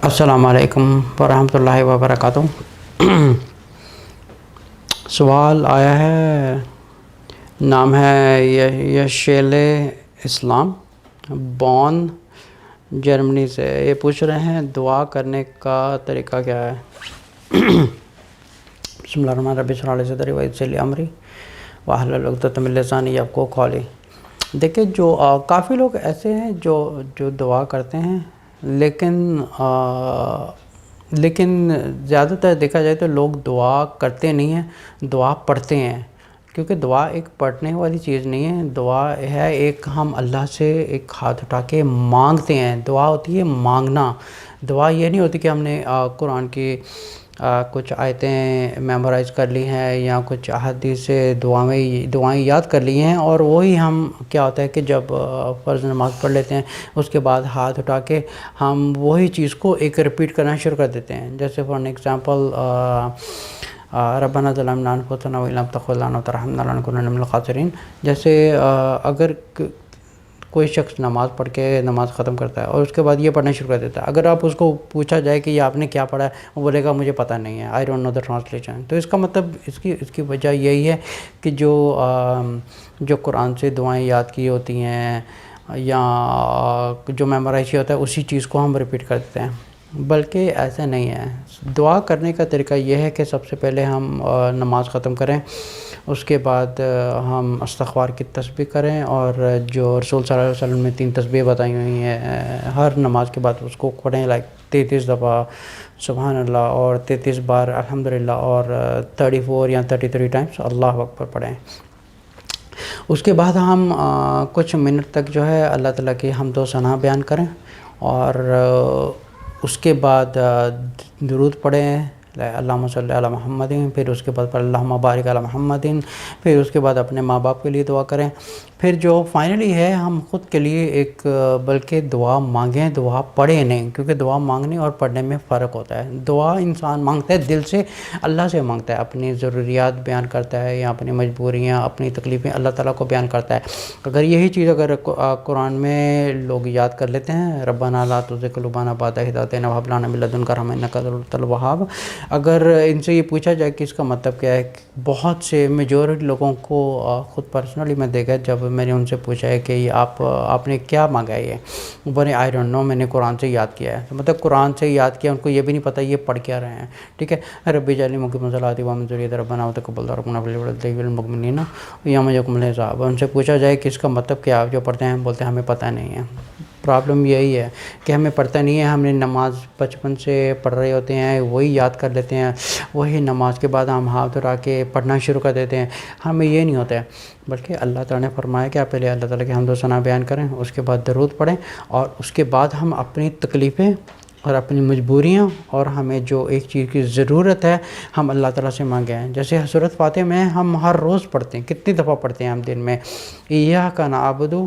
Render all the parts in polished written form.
السلام علیکم ورحمۃ اللہ وبرکاتہ۔ سوال آیا ہے، نام ہے یشیل اسلام، بون جرمنی سے۔ یہ پوچھ رہے ہیں دعا کرنے کا طریقہ کیا ہے؟ بسم اللہ الرحمن الرحیم، رب اشرح لی صدری ویسر لی امری واحلل عقدۃ من لسانی یفقہوا قولی۔ دیکھیں، جو کافی لوگ ایسے ہیں جو دعا کرتے ہیں، لیکن زیادہ تر دیکھا جائے تو لوگ دعا کرتے نہیں ہیں، دعا پڑھتے ہیں۔ کیونکہ دعا ایک پڑھنے والی چیز نہیں ہے، دعا ہے ایک ہم اللہ سے ایک ہاتھ اٹھا کے مانگتے ہیں۔ دعا ہوتی ہے مانگنا۔ دعا یہ نہیں ہوتی کہ ہم نے قرآن کی کچھ آیتیں میمورائز کر لی ہیں یا کچھ احادیث سے دعائیں یاد کر لی ہیں، اور وہی ہم کیا ہوتا ہے کہ جب فرض نماز پڑھ لیتے ہیں اس کے بعد ہاتھ اٹھا کے ہم وہی چیز کو ایک ریپیٹ کرنا شروع کر دیتے ہیں۔ جیسے فار ایگزامپل ربنا ظلمنا انفسنا وان لم تغفر لنا وترحمنا لنکونن من الخاسرین۔ جیسے اگر کوئی شخص نماز پڑھ کے نماز ختم کرتا ہے اور اس کے بعد یہ پڑھنا شروع کر دیتا ہے، اگر آپ اس کو پوچھا جائے کہ یہ آپ نے کیا پڑھا ہے، وہ بولے گا مجھے پتہ نہیں ہے، I don't know the translation. تو اس کا مطلب اس کی وجہ یہی ہے کہ جو قرآن سے دعائیں یاد کی ہوتی ہیں یا جو میمورائز ہوتا ہے اسی چیز کو ہم ریپیٹ کر دیتے ہیں، بلکہ ایسا نہیں ہے۔ دعا کرنے کا طریقہ یہ ہے کہ سب سے پہلے ہم نماز ختم کریں، اس کے بعد ہم استغفار کی تسبیح کریں، اور جو رسول صلی اللہ علیہ وسلم نے 3 تسبیح بتائی ہوئی ہیں، ہر نماز کے بعد اس کو پڑھیں، 33 دفعہ سبحان اللہ اور 33 بار الحمدللہ اور 34 یا 33 ٹائمز اللہ اکبر پڑھیں۔ اس کے بعد ہم کچھ منٹ تک جو ہے اللہ تعالیٰ کی حمد و ثنا بیان کریں، اور اس کے بعد درود پڑھیں، اللہم صلی علی محمد، پھر اس کے بعد اللہم بارک علی محمد، پھر اس کے بعد اپنے ماں باپ کے لیے دعا کریں۔ پھر جو فائنلی ہے ہم خود کے لیے ایک بلکہ دعا مانگیں، دعا پڑھیں نہیں، کیونکہ دعا مانگنے اور پڑھنے میں فرق ہوتا ہے۔ دعا انسان مانگتا ہے دل سے، اللہ سے مانگتا ہے، اپنی ضروریات بیان کرتا ہے یا اپنی مجبوریاں، اپنی تکلیفیں اللہ تعالیٰ کو بیان کرتا ہے۔ اگر یہی چیز اگر قرآن میں لوگ یاد کر لیتے ہیں، ربنا لا تزغ قلوبنا بعد إذ هديتنا وهب لنا من لدنك رحمة إنك أنت الوهاب، اگر ان سے یہ پوچھا جائے کہ اس کا مطلب کیا ہے، بہت سے میجورٹی لوگوں کو خود پرسنلی میں دیکھا جب میں نے ان سے پوچھا ہے کہ یہ آپ نے کیا مانگا ہے، یہ بولے آئی ڈونٹ نو، میں نے قرآن سے یاد کیا ہے۔ تو مطلب قرآن سے یاد کیا، ان کو یہ بھی نہیں پتہ یہ پڑھ کیا رہے ہیں، ٹھیک ہے۔ رب اجعلنی مقیم الصلاۃ ومن ذریتی ربنا وتقبل دعاء ربنا والمؤمنین یوم یقوم الحساب۔ ان سے پوچھا جائے کہ اس کا مطلب کیا جو پڑھتے ہیں، بولتے ہیں ہمیں پتہ نہیں ہے۔ پرابلم یہی ہے کہ ہمیں پتہ نہیں ہے، ہم نے نماز بچپن سے پڑھ رہے ہوتے ہیں، وہی یاد کر لیتے ہیں، وہی نماز کے بعد ہم ہاتھ اٹھا کے پڑھنا شروع کر دیتے ہیں، ہمیں یہ نہیں ہوتا ہے۔ بلکہ اللہ تعالیٰ نے فرمایا کہ آپ پہلے اللہ تعالیٰ کی حمد و ثنا بیان کریں، اس کے بعد درود پڑھیں، اور اس کے بعد ہم اپنی تکلیفیں اور اپنی مجبوریاں اور ہمیں جو ایک چیز کی ضرورت ہے ہم اللہ تعالیٰ سے مانگیں۔ جیسے سورۃ فاتحہ میں ہم ہر روز پڑھتے ہیں، کتنی دفعہ پڑھتے ہیں ہم دن میں، ایاک نعبد و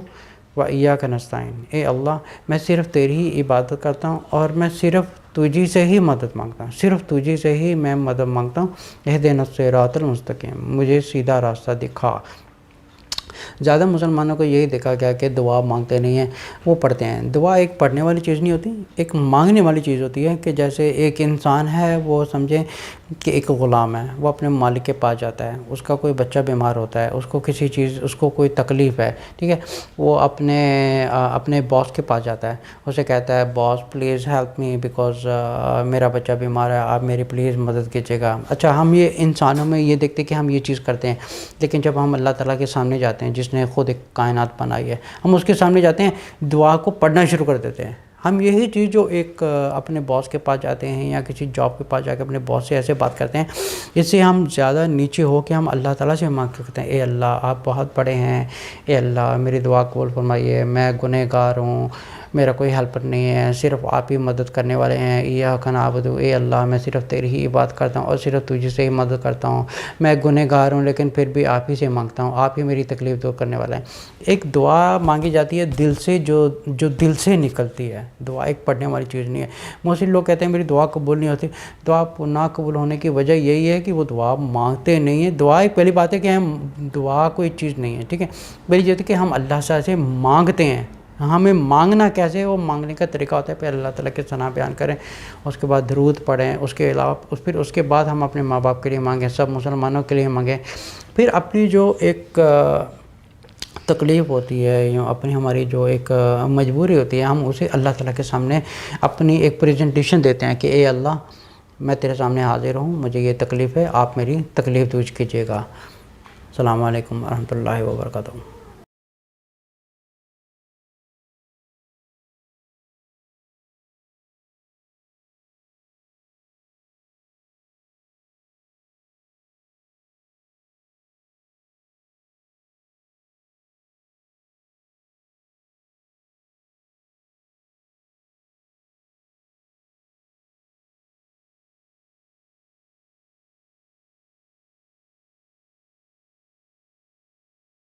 ایاک نستعین، اے اللہ میں صرف تیری ہی عبادت کرتا ہوں اور میں صرف تجھی سے ہی مدد مانگتا ہوں، صرف تجھی سے ہی میں مدد مانگتا ہوں۔ اہدنا الصراط المستقیم، مجھے سیدھا راستہ دکھا۔ زیادہ مسلمانوں کو یہی دیکھا گیا کہ دعا مانگتے نہیں ہیں، وہ پڑھتے ہیں۔ دعا ایک پڑھنے والی چیز نہیں ہوتی، ایک مانگنے والی چیز ہوتی ہے۔ کہ جیسے ایک انسان ہے، وہ سمجھیں کہ ایک غلام ہے، وہ اپنے مالک کے پاس جاتا ہے، اس کا کوئی بچہ بیمار ہوتا ہے، اس کو کسی چیز، اس کو کوئی تکلیف ہے، ٹھیک ہے، وہ اپنے باس کے پاس جاتا ہے، اسے کہتا ہے باس پلیز ہیلپ می بیکاز میرا بچہ بیمار ہے، آپ میری پلیز مدد کیجیے گا۔ اچھا، ہم یہ انسانوں میں یہ دیکھتے کہ ہم یہ چیز کرتے ہیں، لیکن جب ہم اللہ تعالیٰ کے سامنے جاتے ہیں جس نے خود ایک کائنات بنائی ہے، ہم اس کے سامنے جاتے ہیں، دعا کو پڑھنا شروع کر دیتے ہیں۔ ہم یہی چیز جو ایک اپنے باس کے پاس جاتے ہیں یا کسی جاب کے پاس جا کے اپنے باس سے ایسے بات کرتے ہیں، اس سے ہم زیادہ نیچے ہو کے ہم اللہ تعالیٰ سے مانگ کرتے ہیں، اے اللہ آپ بہت بڑے ہیں، اے اللہ میری دعا قبول فرمائیے، میں گنہگار ہوں، میرا کوئی ہیلپر نہیں ہے، صرف آپ ہی مدد کرنے والے ہیں، ایاک نعبد، اے اللہ میں صرف تیری ہی عبادت کرتا ہوں اور صرف تجھ سے ہی مدد کرتا ہوں، میں گنہگار ہوں لیکن پھر بھی آپ ہی سے مانگتا ہوں، آپ ہی میری تکلیف دور کرنے والا ہے۔ ایک دعا مانگی جاتی ہے دل سے، جو دل سے نکلتی ہے، دعا ایک پڑھنے والی چیز نہیں ہے۔ موسٹلی لوگ کہتے ہیں میری دعا قبول نہیں ہوتی، دعا نہ قبول ہونے کی وجہ یہی ہے کہ وہ دعا مانگتے نہیں ہیں۔ دعا ایک پہلی بات ہے کہ ہم دعا کوئی چیز نہیں ہے، ٹھیک ہے، پہلی چیز ہے کہ ہم اللہ سے مانگتے ہیں، ہمیں مانگنا کیسے ہے، وہ مانگنے کا طریقہ ہوتا ہے پھر اللہ تعالیٰ کے ثنا بیان کریں، اس کے بعد درود پڑھیں، اس کے علاوہ پھر اس کے بعد ہم اپنے ماں باپ کے لیے مانگیں، سب مسلمانوں کے لیے مانگیں. پھر اپنی جو ایک تکلیف ہوتی ہے یا اپنی ہماری جو ایک مجبوری ہوتی ہے، ہم اسے اللہ تعالیٰ کے سامنے اپنی ایک پریزنٹیشن دیتے ہیں کہ اے اللہ میں تیرے سامنے حاضر ہوں، مجھے یہ تکلیف ہے، آپ میری تکلیف دور کیجیے گا. السلام علیکم ورحمۃ اللہ وبرکاتہ.